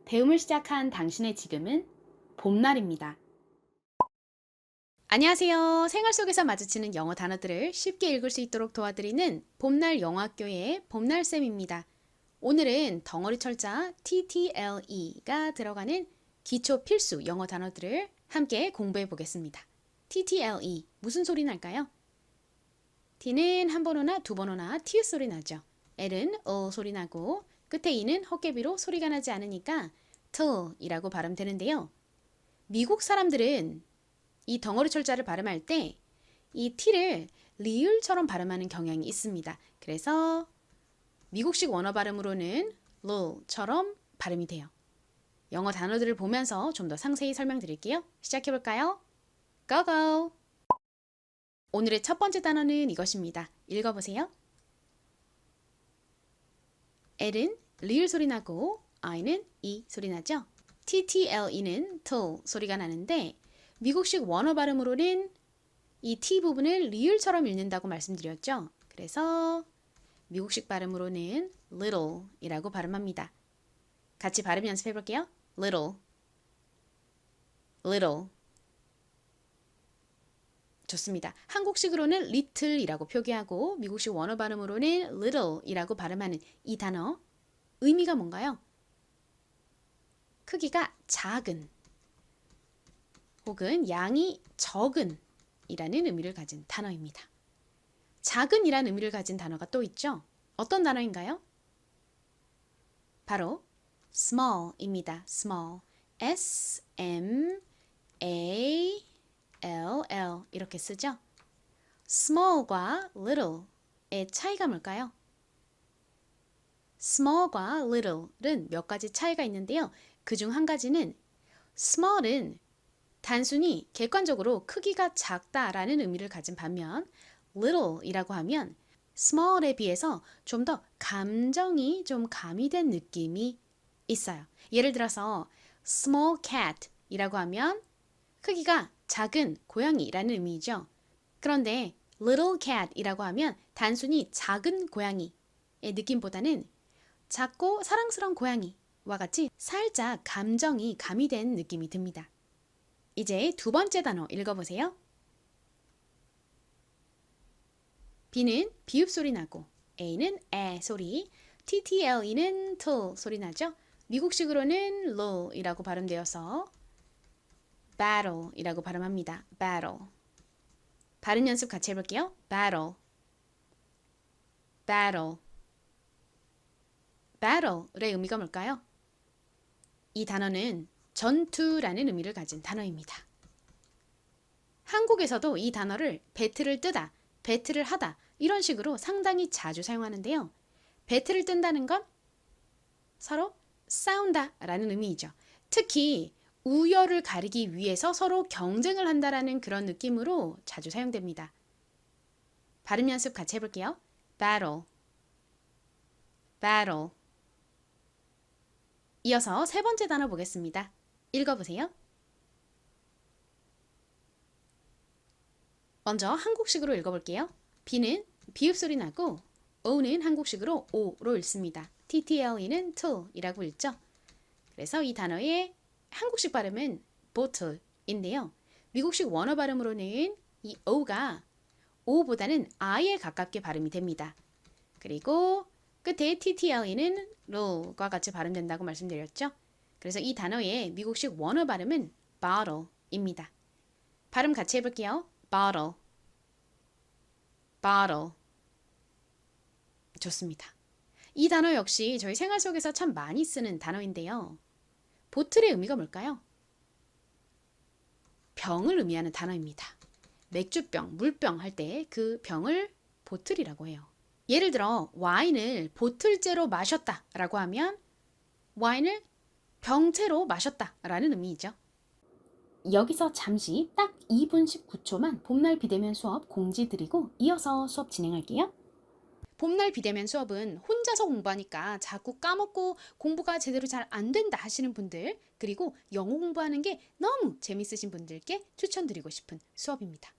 배움을 시작한 당신의 지금은 봄날입니다. 안녕하세요. 생활 속에서 마주치는 영어 단어들을 쉽게 읽을 수 있도록 도와드리는 봄날 영어학교의 봄날쌤입니다. 오늘은 덩어리 철자 TTLE가 들어가는 기초 필수 영어 단어들을 함께 공부해 보겠습니다. TTLE 무슨 소리 날까요? T는 한 번호나 두 번호나 T 소리 나죠. L은 소리 나고 끝에 E는 헛개비로 소리가 나지 않으니까 T이라고 발음되는데요. 미국 사람들은 이 덩어리 철자를 발음할 때 이 T를 리을처럼 발음하는 경향이 있습니다. 그래서 미국식 원어 발음으로는 L처럼 발음이 돼요. 영어 단어들을 보면서 좀 더 상세히 설명드릴게요. 시작해볼까요? Go go! 오늘의 첫 번째 단어는 이것입니다. 읽어보세요. L은 리을 소리 나고 I는 E 소리 나죠? TTLE는 till 소리가 나는데 미국식 원어 발음으로는 이 T 부분을 리을처럼 읽는다고 말씀드렸죠? 그래서 미국식 발음으로는 little 이라고 발음합니다. 같이 발음 연습해 볼게요. little, little. 좋습니다. 한국식으로는 little 이라고 표기하고 미국식 원어 발음으로는 little 이라고 발음하는 이 단어 의미가 뭔가요? 크기가 작은 혹은 양이 적은 이라는 의미를 가진 단어입니다. 작은 이라는 의미를 가진 단어가 또 있죠? 어떤 단어인가요? 바로 small입니다. small. S-M-A-L-L 이렇게 쓰죠? small과 little의 차이가 뭘까요? small과 little은 몇 가지 차이가 있는데요. 그중 한 가지는 small은 단순히 객관적으로 크기가 작다라는 의미를 가진 반면 little이라고 하면 small에 비해서 좀 더 감정이 좀 가미된 느낌이 있어요. 예를 들어서 small cat이라고 하면 크기가 작은 고양이라는 의미죠. 그런데 little cat이라고 하면 단순히 작은 고양이의 느낌보다는 작고 사랑스러운 고양이와 같이 살짝 감정이 가미된 느낌이 듭니다. 이제 두 번째 단어 읽어보세요. B는 비읍 소리 나고 A는 에 소리, TTLE는 till 소리 나죠? 미국식으로는 low이라고 발음되어서 battle이라고 발음합니다. battle. 발음 연습 같이 해볼게요. battle, battle. battle의 의미가 뭘까요? 이 단어는 전투라는 의미를 가진 단어입니다. 한국에서도 이 단어를 배틀을 뜨다, 배틀을 하다 이런 식으로 상당히 자주 사용하는데요. 배틀을 뜬다는 건 서로 싸운다 라는 의미이죠. 특히 우열을 가리기 위해서 서로 경쟁을 한다라는 그런 느낌으로 자주 사용됩니다. 발음 연습 같이 해볼게요. battle, battle. 이어서 세 번째 단어 보겠습니다. 읽어보세요. 먼저 한국식으로 읽어볼게요. B는 비읍 소리 나고 O는 한국식으로 O로 읽습니다. TTLE는 till이라고 읽죠. 그래서 이 단어의 한국식 발음은 bottle인데요. 미국식 원어 발음으로는 이 O가 O보다는 I에 가깝게 발음이 됩니다. 그리고 끝에 TTLE는 low과 같이 발음된다고 말씀드렸죠. 그래서 이 단어의 미국식 원어 발음은 bottle입니다. 발음 같이 해볼게요. bottle, bottle. 좋습니다. 이 단어 역시 저희 생활 속에서 참 많이 쓰는 단어인데요. 보틀의 의미가 뭘까요? 병을 의미하는 단어입니다. 맥주병, 물병 할 때 그 병을 보틀이라고 해요. 예를 들어 와인을 보틀째로 마셨다 라고 하면 와인을 병째로 마셨다 라는 의미이죠. 여기서 잠시 딱 2분 19초만 봄날 비대면 수업 공지 드리고 이어서 수업 진행할게요. 봄날 비대면 수업은 혼자서 공부하니까 자꾸 까먹고 공부가 제대로 잘 안 된다 하시는 분들, 그리고 영어 공부하는 게 너무 재밌으신 분들께 추천드리고 싶은 수업입니다.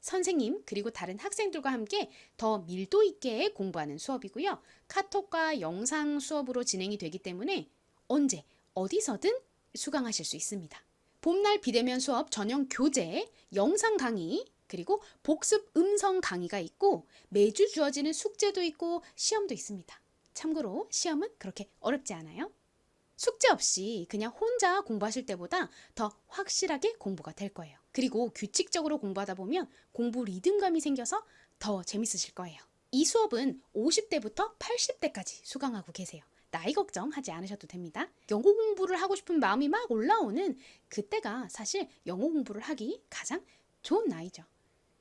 선생님 그리고 다른 학생들과 함께 더 밀도 있게 공부하는 수업이고요. 카톡과 영상 수업으로 진행이 되기 때문에 언제 어디서든 수강하실 수 있습니다. 봄날 비대면 수업 전용 교재, 영상 강의, 그리고 복습 음성 강의가 있고 매주 주어지는 숙제도 있고 시험도 있습니다. 참고로 시험은 그렇게 어렵지 않아요. 숙제 없이 그냥 혼자 공부하실 때보다 더 확실하게 공부가 될 거예요. 그리고 규칙적으로 공부하다 보면 공부 리듬감이 생겨서 더 재밌으실 거예요. 이 수업은 50대부터 80대까지 수강하고 계세요. 나이 걱정하지 않으셔도 됩니다. 영어 공부를 하고 싶은 마음이 막 올라오는 그때가 사실 영어 공부를 하기 가장 좋은 나이죠.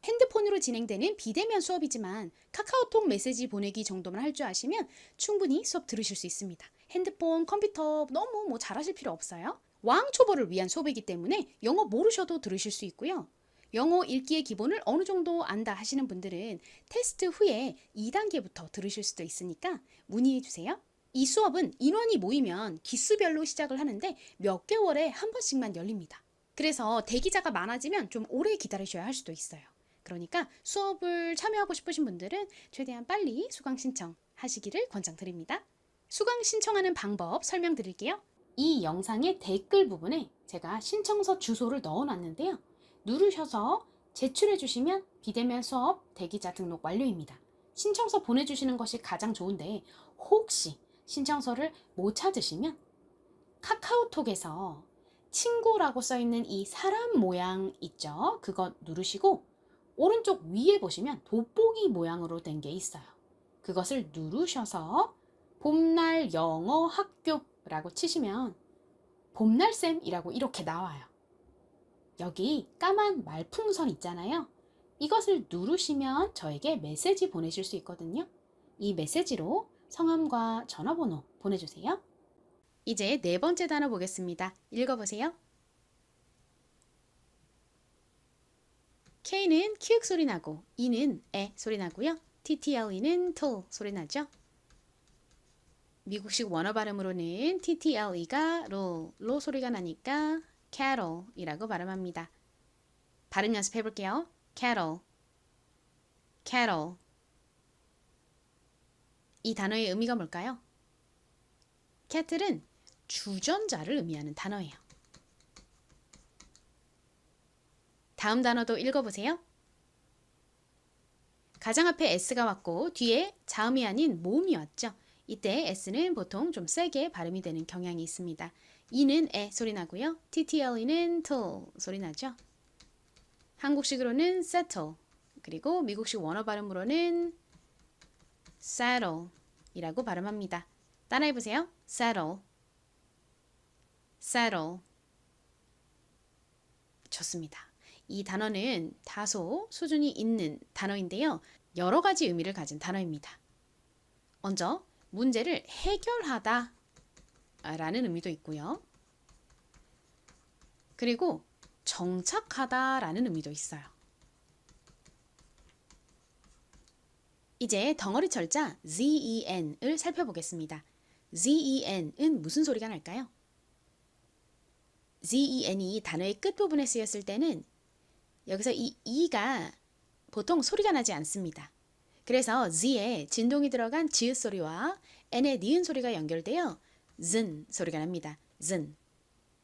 핸드폰으로 진행되는 비대면 수업이지만 카카오톡 메시지 보내기 정도만 할 줄 아시면 충분히 수업 들으실 수 있습니다. 핸드폰, 컴퓨터 너무 잘하실 필요 없어요. 왕초보를 위한 수업이기 때문에 영어 모르셔도 들으실 수 있고요. 영어 읽기의 기본을 어느 정도 안다 하시는 분들은 테스트 후에 2단계부터 들으실 수도 있으니까 문의해 주세요. 이 수업은 인원이 모이면 기수별로 시작을 하는데 몇 개월에 한 번씩만 열립니다. 그래서 대기자가 많아지면 좀 오래 기다리셔야 할 수도 있어요. 그러니까 수업을 참여하고 싶으신 분들은 최대한 빨리 수강 신청하시기를 권장드립니다. 수강 신청하는 방법 설명드릴게요. 이 영상의 댓글 부분에 제가 신청서 주소를 넣어놨는데요. 누르셔서 제출해 주시면 비대면 수업 대기자 등록 완료입니다. 신청서 보내주시는 것이 가장 좋은데 혹시 신청서를 못 찾으시면 카카오톡에서 친구라고 써있는 이 사람 모양 있죠? 그거 누르시고 오른쪽 위에 보시면 돋보기 모양으로 된 게 있어요. 그것을 누르셔서 봄날 영어 학교라고 치시면 봄날쌤이라고 이렇게 나와요. 여기 까만 말풍선 있잖아요. 이것을 누르시면 저에게 메시지 보내실 수 있거든요. 이 메시지로 성함과 전화번호 보내주세요. 이제 네 번째 단어 보겠습니다. 읽어보세요. K는 키읔 소리 나고 E는 에 소리 나고요. TTLE는 till 소리 나죠. 미국식 원어 발음으로는 TTLE가 로 소리가 나니까 cattle이라고 발음합니다. 발음 연습해 볼게요. cattle, cattle. 이 단어의 의미가 뭘까요? cattle은 주전자를 의미하는 단어예요. 다음 단어도 읽어보세요. 가장 앞에 S가 왔고 뒤에 자음이 아닌 모음이 왔죠. 이때 S는 보통 좀 세게 발음이 되는 경향이 있습니다. E는 에 소리 나고요. TTLE는 till 소리 나죠. 한국식으로는 settle, 그리고 미국식 원어 발음으로는 saddle 이라고 발음합니다. 따라해보세요. saddle, saddle. 좋습니다. 이 단어는 다소 수준이 있는 단어인데요. 여러 가지 의미를 가진 단어입니다. 먼저 문제를 해결하다 라는 의미도 있고요. 그리고 정착하다 라는 의미도 있어요. 이제 덩어리 철자 ZEN을 살펴보겠습니다. ZEN은 무슨 소리가 날까요? ZEN이 단어의 끝부분에 쓰였을 때는 여기서 이 E가 보통 소리가 나지 않습니다. 그래서 Z에 진동이 들어간 지읒 소리와 N의 니은 소리가 연결되어 Z 소리가 납니다. Z.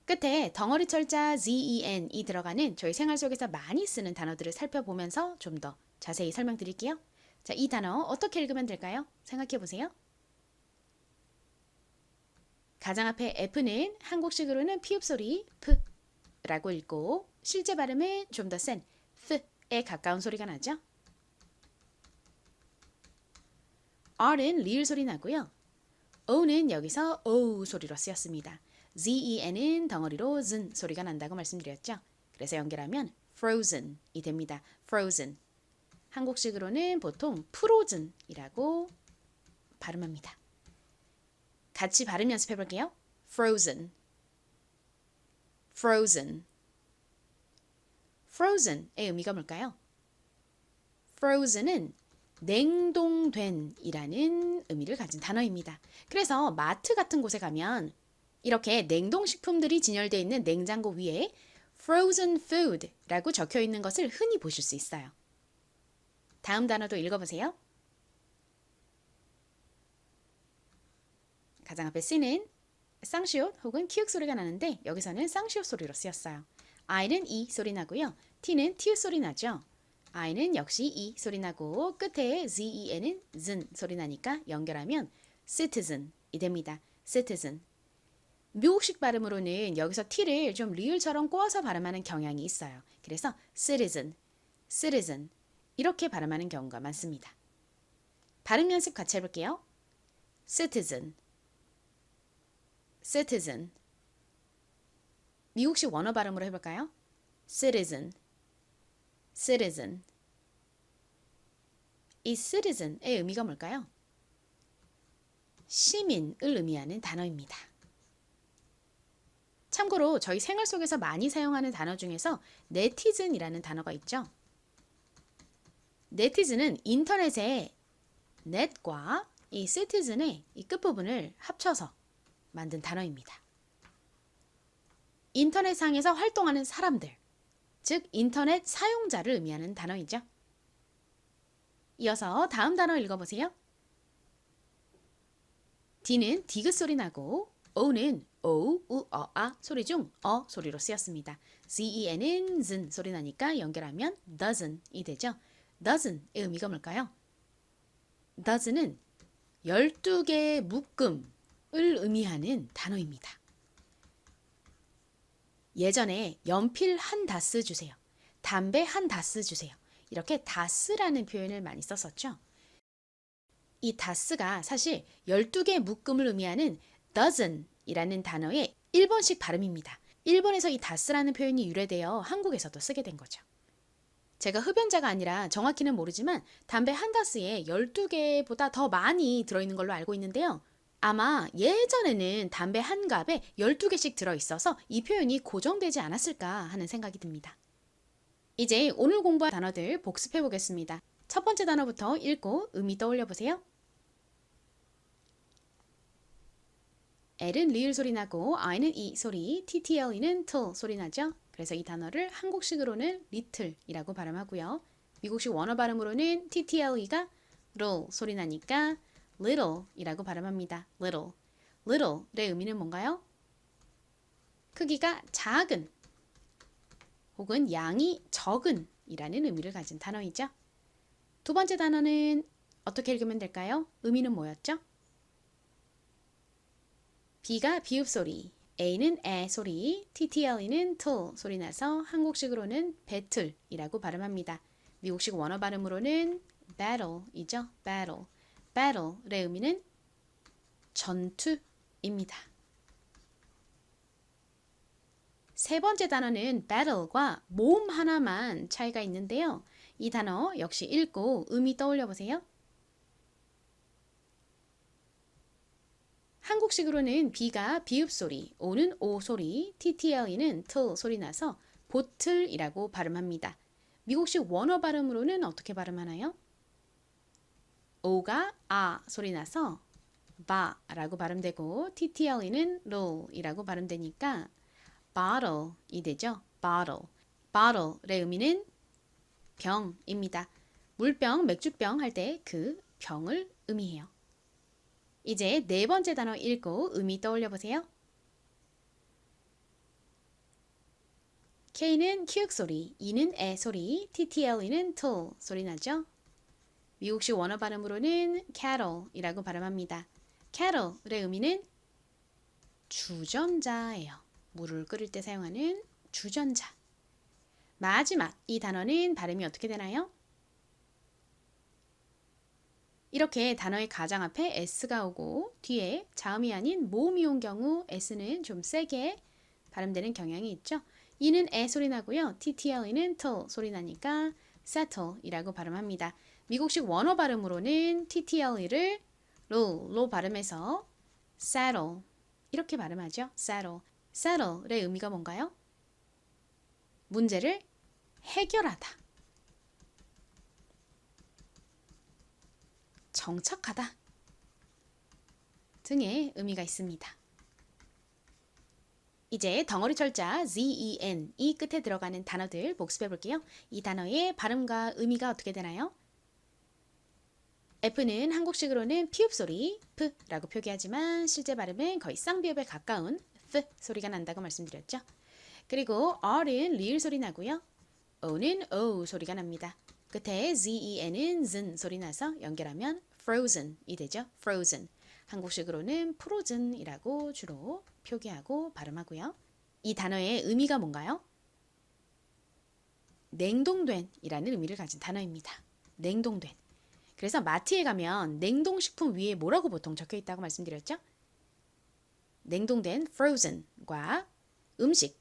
끝에 덩어리 철자 ZEN이 들어가는 저희 생활 속에서 많이 쓰는 단어들을 살펴보면서 좀 더 자세히 설명드릴게요. 자, 이 단어 어떻게 읽으면 될까요? 생각해 보세요. 가장 앞에 F는 한국식으로는 피읍 소리 P라고 읽고 실제 발음은 좀 더 센 F에 가까운 소리가 나죠. R은 리을 소리 나고요. O는 여기서 O 소리로 쓰였습니다. ZEN은 덩어리로 Z 소리가 난다고 말씀드렸죠. 그래서 연결하면 frozen이 됩니다. frozen. 한국식으로는 보통 frozen이라고 발음합니다. 같이 발음 연습해 볼게요. frozen, frozen. frozen의 의미가 뭘까요? frozen은 냉동된 이라는 의미를 가진 단어입니다. 그래서 마트 같은 곳에 가면 이렇게 냉동식품들이 진열되어 있는 냉장고 위에 frozen food라고 적혀 있는 것을 흔히 보실 수 있어요. 다음 단어도 읽어보세요. 가장 앞에 C는 쌍시옷 혹은 키읔 소리가 나는데 여기서는 쌍시옷 소리로 쓰였어요. I는 이 소리 나고요. T는 티읕 소리 나죠. I는 역시 이 소리 나고 끝에 ZEN은 즌 소리 나니까 연결하면 citizen이 됩니다. citizen. 미국식 발음으로는 여기서 T를 좀 리을처럼 꼬아서 발음하는 경향이 있어요. 그래서 citizen, citizen 이렇게 발음하는 경우가 많습니다. 발음 연습 같이 해볼게요. citizen, citizen. 미국식 원어 발음으로 해볼까요? citizen, citizen. 이 citizen의 의미가 뭘까요? 시민을 의미하는 단어입니다. 참고로 저희 생활 속에서 많이 사용하는 단어 중에서 네티즌이라는 단어가 있죠. 네티즌은 인터넷의 넷과 이 citizen의 이 끝부분을 합쳐서 만든 단어입니다. 인터넷상에서 활동하는 사람들, 즉 인터넷 사용자를 의미하는 단어이죠. 이어서 다음 단어 읽어보세요. D는 디귿 소리 나고 O는 오, 우, 아 소리 중 소리로 쓰였습니다. ZEN은 즌 소리 나니까 연결하면 dozen이 되죠. dozen의 의미가 뭘까요? dozen은 12개의 묶음을 의미하는 단어입니다. 예전에 연필 한 다스 주세요. 담배 한 다스 주세요. 이렇게 다스라는 표현을 많이 썼었죠. 이 다스가 사실 12개 묶음을 의미하는 dozen이라는 단어의 일본식 발음입니다. 일본에서 이 다스라는 표현이 유래되어 한국에서도 쓰게 된 거죠. 제가 흡연자가 아니라 정확히는 모르지만 담배 한 다스에 12개보다 더 많이 들어있는 걸로 알고 있는데요. 아마 예전에는 담배 한 갑에 12개씩 들어있어서 이 표현이 고정되지 않았을까 하는 생각이 듭니다. 이제 오늘 공부한 단어들 복습해 보겠습니다. 첫 번째 단어부터 읽고 의미 떠올려 보세요. L은 리을 소리 나고 I는 이 소리, TTLE는 till 소리 나죠? 그래서 이 단어를 한국식으로는 little이라고 발음하고요. 미국식 원어 발음으로는 TTLE가 roll 소리 나니까 little이라고 발음합니다. little. little의 의미는 뭔가요? 크기가 작은 혹은 양이 적은 이라는 의미를 가진 단어이죠. 두 번째 단어는 어떻게 읽으면 될까요? 의미는 뭐였죠? B가 비읍 소리, A는 에 소리, TTLE는 till 소리 나서 한국식으로는 배틀이라고 발음합니다. 미국식 원어 발음으로는 battle이죠. battle. battle의 의미는 전투입니다. 세 번째 단어는 battle과 모음 하나만 차이가 있는데요. 이 단어 역시 읽고 의미 떠올려 보세요. 한국식으로는 B가 비읍 소리, O는 오 소리, TTLE는 till 소리 나서 보틀이라고 발음합니다. 미국식 원어 발음으로는 어떻게 발음하나요? O가 아 소리 나서 바라고 발음되고 TTLE는 roll이라고 발음되니까 bottle이 되죠. bottle. bottle의 의미는 병입니다. 물병, 맥주병 할 때 그 병을 의미해요. 이제 네 번째 단어 읽고 의미 떠올려 보세요. K는 키읔 소리, E는 에 소리, TTLE는 till 소리 나죠? 미국식 원어 발음으로는 cattle이라고 발음합니다. cattle의 의미는 주전자예요. 물을 끓일 때 사용하는 주전자. 마지막 이 단어는 발음이 어떻게 되나요? 이렇게 단어의 가장 앞에 s가 오고 뒤에 자음이 아닌 모음이 온 경우 s는 좀 세게 발음되는 경향이 있죠. E는 에 소리 나고요. TTLE는 till 소리 나니까 settle이라고 발음합니다. 미국식 원어 발음으로는 TTLE를 로 발음해서 settle 이렇게 발음하죠. settle. settle의 의미가 뭔가요? 문제를 해결하다. 정착하다 등의 의미가 있습니다. 이제 덩어리 철자 ZEN이 끝에 들어가는 단어들 복습해 볼게요. 이 단어의 발음과 의미가 어떻게 되나요? F는 한국식으로는 피읍 소리 P라고 표기하지만 실제 발음은 거의 쌍비읍에 가까운 F 소리가 난다고 말씀드렸죠. 그리고 R은 리을 소리 나고요. O는 O 소리가 납니다. 끝에 ZEN은 Z 소리 나서 연결하면 frozen이 되죠. frozen. 한국식으로는 frozen이라고 주로 표기하고 발음하고요. 이 단어의 의미가 뭔가요? 냉동된 이라는 의미를 가진 단어입니다. 냉동된. 그래서 마트에 가면 냉동식품 위에 뭐라고 보통 적혀 있다고 말씀드렸죠? 냉동된 frozen과 음식,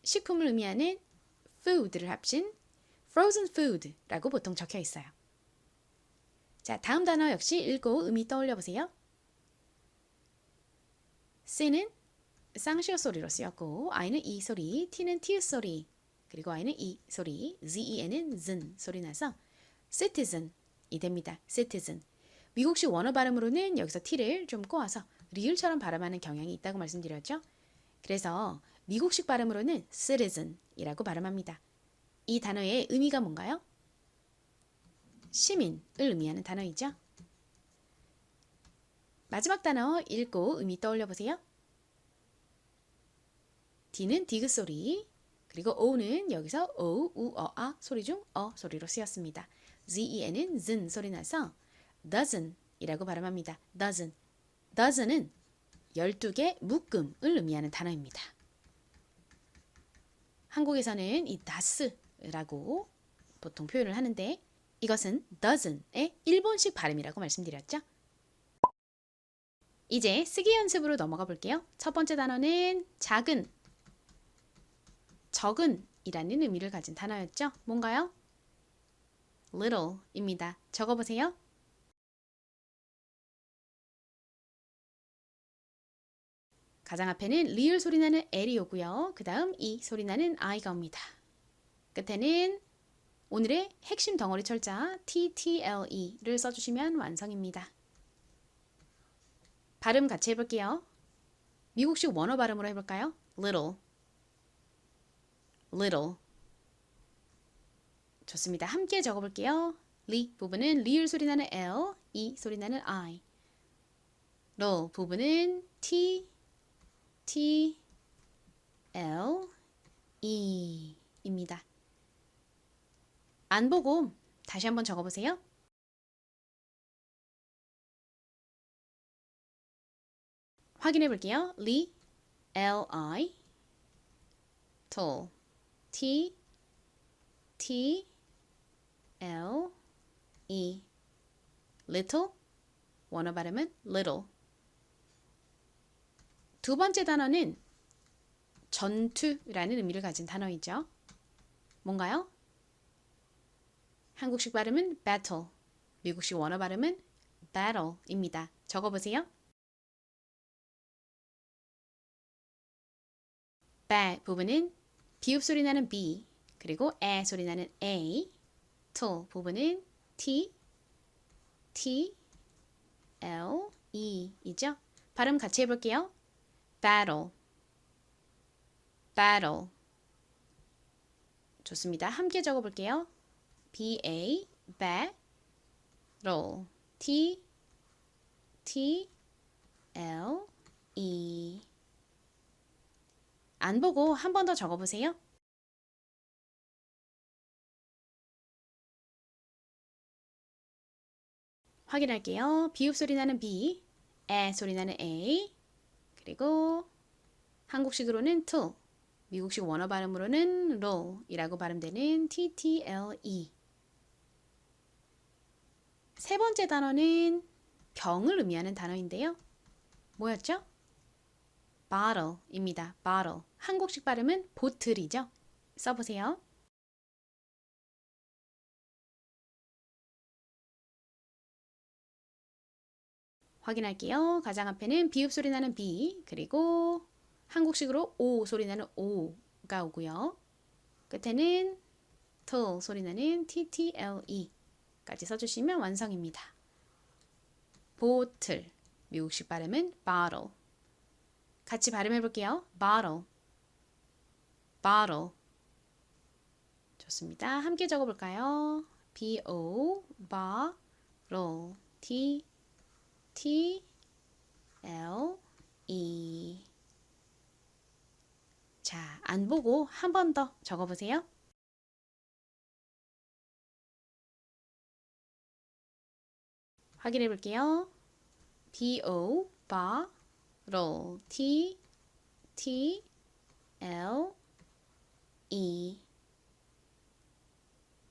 식품을 의미하는 food를 합친 frozen food라고 보통 적혀 있어요. 자, 다음 단어 역시 읽고 의미 떠올려 보세요. C는 쌍시옷 소리로 쓰였고 I는 E 소리, T는 T 소리, 그리고 I는 E 소리, ZEN은 Z 소리 나서 citizen이 됩니다. citizen. 미국식 원어 발음으로는 여기서 T를 좀 꼬아서 리을처럼 발음하는 경향이 있다고 말씀드렸죠. 그래서 미국식 발음으로는 citizen이라고 발음합니다. 이 단어의 의미가 뭔가요? 시민을 의미하는 단어이죠. 마지막 단어 읽고 의미 떠올려 보세요. D는 디귿 소리, 그리고 O는 여기서 O, U, 아 소리 중 소리로 쓰였습니다. ZEN은 Z 소리 나서 dozen이라고 발음합니다. dozen. dozen은 12개 묶음을 의미하는 단어입니다. 한국에서는 이 다스라고 보통 표현을 하는데 이것은 dozen의 일본식 발음이라고 말씀드렸죠. 이제 쓰기 연습으로 넘어가 볼게요. 첫 번째 단어는 작은, 적은 이라는 의미를 가진 단어였죠. 뭔가요? little입니다. 적어보세요. 가장 앞에는 리을 소리 나는 L이 오고요. 그 다음 E 소리 나는 I가 옵니다. 끝에는 오늘의 핵심 덩어리 철자 TTLE를 써주시면 완성입니다. 발음 같이 해볼게요. 미국식 원어 발음으로 해볼까요? little, little. 좋습니다. 함께 적어볼게요. 리 부분은 리을 소리 나는 L, E 소리 나는 I. 로 부분은 T, T, L, E입니다. 안 보고 다시 한번 적어보세요. 확인해 볼게요. 리, L-I, tall, T, T, L, E, little, 원어 발음은 little. 두 번째 단어는 전투라는 의미를 가진 단어이죠. 뭔가요? 한국식 발음은 battle, 미국식 원어 발음은 battle입니다. 적어보세요. 바 부분은 비읍 소리 나는 B, 그리고 에 소리 나는 A, tall 부분은 T, T, L, E이죠. 발음 같이 해볼게요. battle, battle. 좋습니다. 함께 적어볼게요. B-A, battle, T, T, L, E. 안 보고 한 번 더 적어보세요. 확인할게요. 비읍 소리 나는 B, 에 소리 나는 A, 그리고 한국식으로는 to, 미국식 원어 발음으로는 low이라고 발음되는 TTLE. 세 번째 단어는 병을 의미하는 단어인데요. 뭐였죠? bottle입니다. bottle. 한국식 발음은 보틀이죠. 써보세요. 확인할게요. 가장 앞에는 비읍 소리 나는 B, 그리고 한국식으로 O 소리 나는 O가 오고요. 끝에는 tall 소리 나는 TTLE까지 써주시면 완성입니다. 보틀, 미국식 발음은 bottle. 같이 발음해 볼게요. bottle, bottle. 좋습니다. 함께 적어볼까요? B-O, bottle. T, T, L, E. 자, 안 보고 한 번 더 적어보세요. 확인해 볼게요. B-O, bottle, T, T, L, E.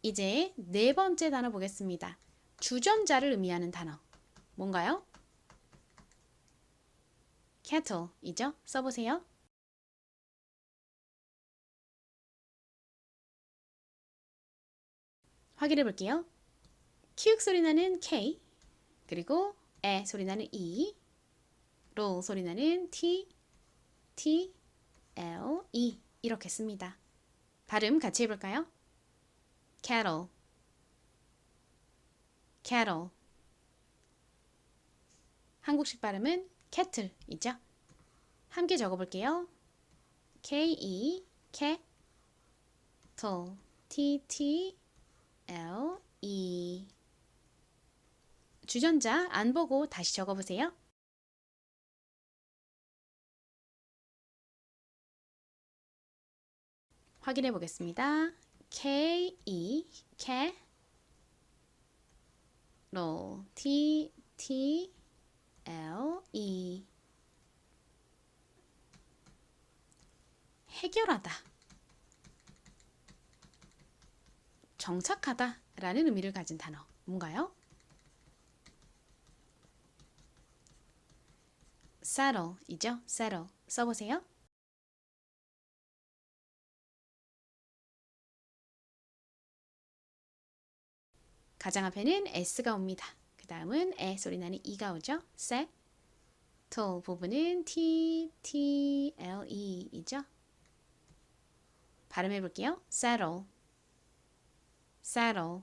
이제 네 번째 단어 보겠습니다. 주전자를 의미하는 단어. 뭔가요? kettle이죠? 써보세요. 확인해 볼게요. 키읔 소리 나는 K, 그리고 에 소리 나는 E, 로 소리 나는 T, T, L, E 이렇게 씁니다. 발음 같이 해볼까요? kettle, kettle. 한국식 발음은 kettle이죠? 함께 적어볼게요. K-E, kettle, T-T-L-E. 주전자 안 보고 다시 적어보세요. 확인해 보겠습니다. K-E, kettle, T-T-L-E. 해결하다, 정착하다 라는 의미를 가진 단어 뭔가요? settle이죠? settle 써보세요. 가장 앞에는 S가 옵니다. 그 다음은 에 소리 나는 E가 오죠? settle 부분은 T, T, L, E이죠? 발음해 볼게요. settle, settle.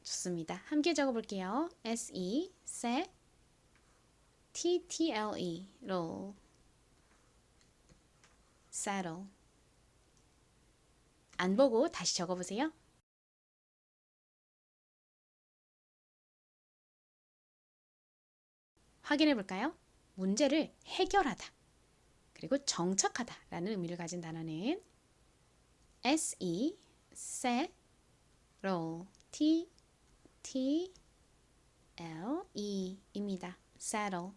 좋습니다. 함께 적어볼게요. S-E, set, T-T-L-E, roll, settle. 안 보고 다시 적어보세요. 확인해 볼까요? 문제를 해결하다, 그리고 정착하다 라는 의미를 가진 단어는 S-E, set, roll, T, T, L, E입니다. settle.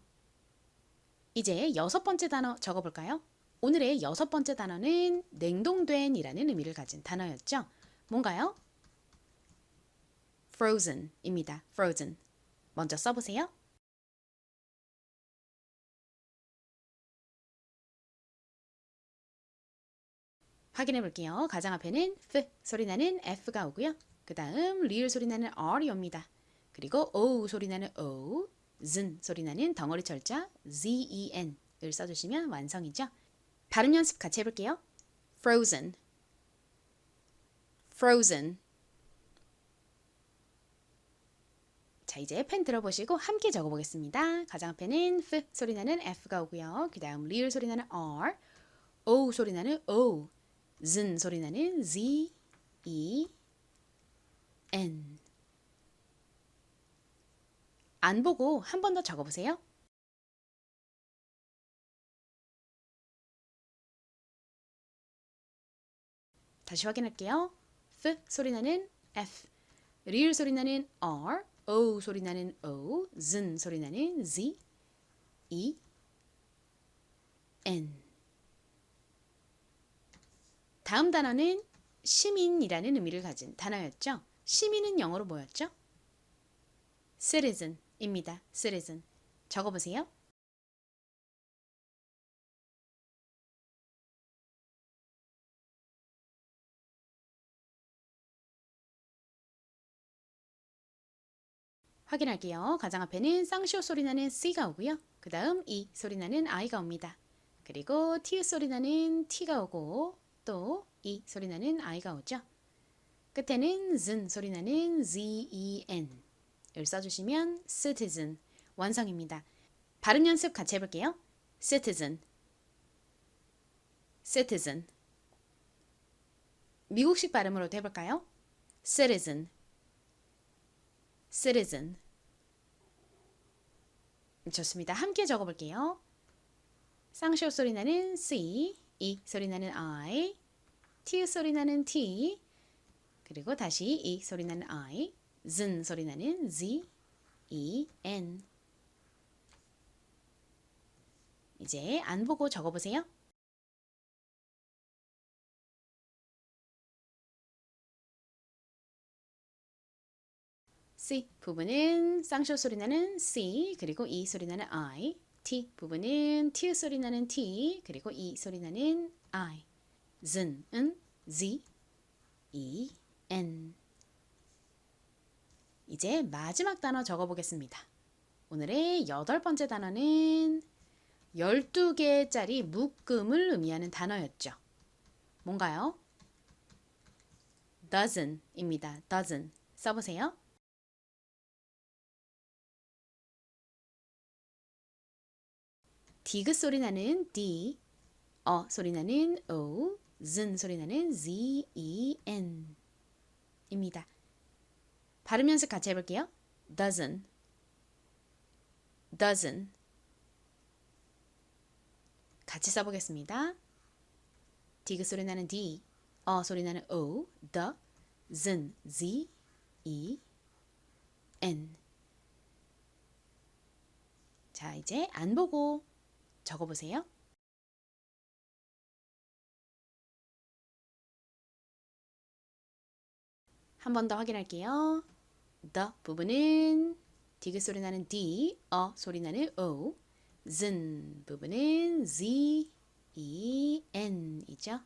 이제 여섯 번째 단어 적어볼까요? 오늘의 여섯 번째 단어는 냉동된 이라는 의미를 가진 단어였죠. 뭔가요? frozen입니다. frozen. 먼저 써보세요. 확인해 볼게요. 가장 앞에는 F 소리 나는 F가 오고요. 그 다음 리을 소리 나는 R이 옵니다. 그리고 O 소리 나는 O, Z 소리 나는 덩어리 철자 ZEN을 써주시면 완성이죠. 발음 연습 같이 해볼게요. frozen, frozen. 자, 이제 펜 들어보시고 함께 적어보겠습니다. 가장 앞에는 F 소리 나는 F가 오고요. 그 다음 리을 소리 나는 R, O 소리 나는 O, Z 소리 나는 Z, E, N. 안 보고 한 번 더 적어보세요. 다시 확인할게요. F 소리 나는 F, 리을 소리 나는 R, O 소리 나는 O, Z 소리 나는 Z, E, N. 다음 단어는 시민이라는 의미를 가진 단어였죠. 시민은 영어로 뭐였죠? citizen입니다. citizen. 적어보세요. 확인할게요. 가장 앞에는 쌍시오 소리 나는 C가 오고요. 그 다음 E 소리 나는 I가 옵니다. 그리고 T 소리 나는 T가 오고 또 E 소리 나는 I가 오죠. 끝에는 Z 소리 나는 ZEN을 써주시면 citizen 완성입니다. 발음 연습 같이 해볼게요. citizen, citizen. 미국식 발음으로도 해볼까요? citizen, citizen. 좋습니다. 함께 적어볼게요. 쌍시오 소리 나는 C, 이 소리 나는 I, T 소리 나는 T, 그리고 다시 이 소리 나는 I, Z 소리 나는 Z, E, N. 이제 안 보고 적어보세요. C 부분은 쌍시오 소리 나는 C, 그리고 E 소리 나는 I. T 부분은 T 소리 나는 T, 그리고 E 소리 나는 I. Z는 Z, E, N. 이제 마지막 단어 적어보겠습니다. 오늘의 8번째 단어는 12개짜리 묶음을 의미하는 단어였죠. 뭔가요? dozen입니다. dozen. 써보세요. 디귿 소리 나는 D, 소리 나는 O, 즌 소리 나는 Z, E, N 입니다. 발음 연습 같이 해볼게요. dozen, dozen. 같이 써보겠습니다. 디귿 소리 나는 D, 소리 나는 O, the, 즌, Z, E, N. 자, 이제 안 보고 적어보세요. 한 번 더 확인할게요. the 부분은 디귿 소리 나는 D, 소리 나는 O, 즌 부분은 Z, E, N 이죠.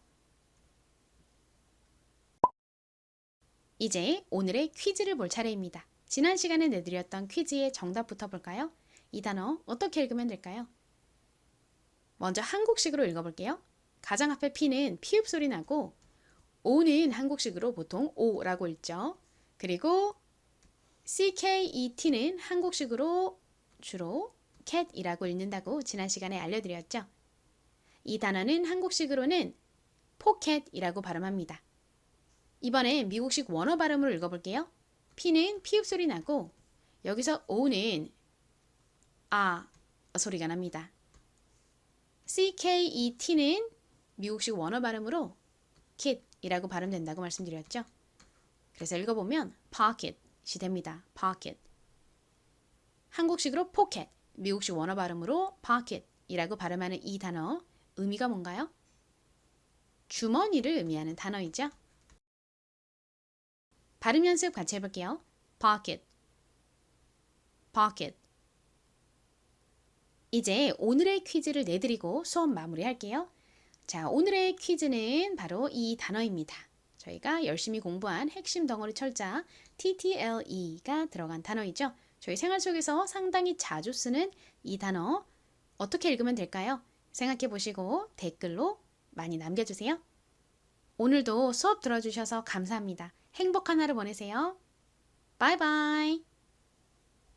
이제 오늘의 퀴즈를 볼 차례입니다. 지난 시간에 내드렸던 퀴즈의 정답부터 볼까요? 이 단어 어떻게 읽으면 될까요? 먼저 한국식으로 읽어볼게요. 가장 앞에 P는 피읍 소리 나고 O는 한국식으로 보통 O라고 읽죠. 그리고 CKET는 한국식으로 주로 cat이라고 읽는다고 지난 시간에 알려드렸죠. 이 단어는 한국식으로는 포켓이라고 발음합니다. 이번엔 미국식 원어 발음으로 읽어볼게요. P는 피읍 소리 나고 여기서 O는 소리가 납니다. CKET는 미국식 원어 발음으로 kit이라고 발음된다고 말씀드렸죠. 그래서 읽어보면 pocket이 됩니다. pocket. 한국식으로 pocket, 미국식 원어 발음으로 pocket이라고 발음하는 이 단어 의미가 뭔가요? 주머니를 의미하는 단어이죠. 발음 연습 같이 해볼게요. pocket, pocket. 이제 오늘의 퀴즈를 내드리고 수업 마무리할게요. 자, 오늘의 퀴즈는 바로 이 단어입니다. 저희가 열심히 공부한 핵심 덩어리 철자 TTLE가 들어간 단어이죠. 저희 생활 속에서 상당히 자주 쓰는 이 단어 어떻게 읽으면 될까요? 생각해 보시고 댓글로 많이 남겨주세요. 오늘도 수업 들어주셔서 감사합니다. 행복한 하루 보내세요. 바이바이.